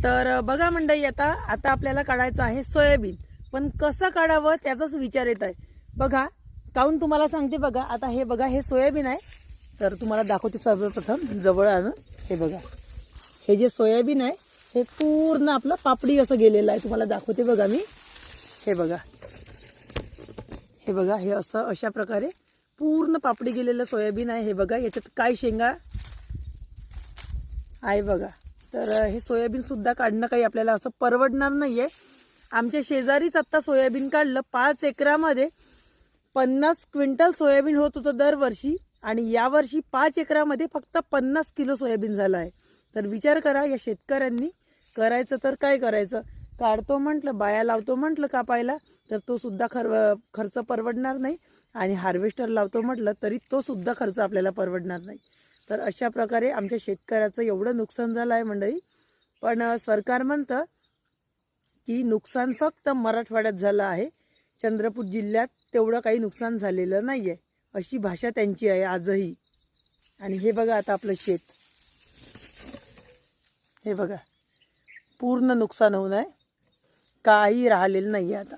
तर बघा मंडळी, आता आपल्याला काढायचं आहे सोयाबीन. पण कसं काढावं त्याचाच विचार येत आहे. बघा, काऊन तुम्हाला सांगते. बघा आता हे बघा, हे सोयाबीन आहे. तर तुम्हाला दाखवते सर्वप्रथम जवळ आणून. हे बघा, हे जे सोयाबीन आहे हे पूर्ण आपलं पापडी असं गेलेलं आहे. तुम्हाला दाखवते बघा मी. हे बघा, हे बघा, हे असं अशा प्रकारे पूर्ण पापडी गेलेलं सोयाबीन आहे. हे बघा, याच्यात काय शेंगा आहे बघा. तर हे सोयाबीन सुद्धा काढणं काही आपल्याला असं परवडणार नाहीये. आमच्या शेजारीच आत्ता सोयाबीन काढलं. 5 एकरामध्ये 50 क्विंटल सोयाबीन होत होतं दरवर्षी, आणि यावर्षी 5 एकरामध्ये फक्त 50 किलो सोयाबीन झालं आहे. तर विचार करा, या शेतकऱ्यांनी करायचं तर काय करायचं. काढतो म्हटलं, बाया लावतो म्हटलं कापायला, तर तो सुद्धा खर्च परवडणार नाही. आणि हार्वेस्टर लावतो म्हटलं तरी तो सुद्धा खर्च आपल्याला परवडणार नाही. तर अशा प्रकारे आमच्या शेतकऱ्याचं एवढं नुकसान झालं आहे मंडळी. पण सरकार म्हणतं की नुकसान फक्त मराठवाड्यात झालं आहे, चंद्रपूर जिल्ह्यात तेवढं काही नुकसान झालेलं नाही आहे, अशी भाषा त्यांची आहे आजही. आणि हे बघा आता आपलं शेत, हे बघा पूर्ण नुकसान होऊन आहे, काही राहिलेलं नाही आहे आता.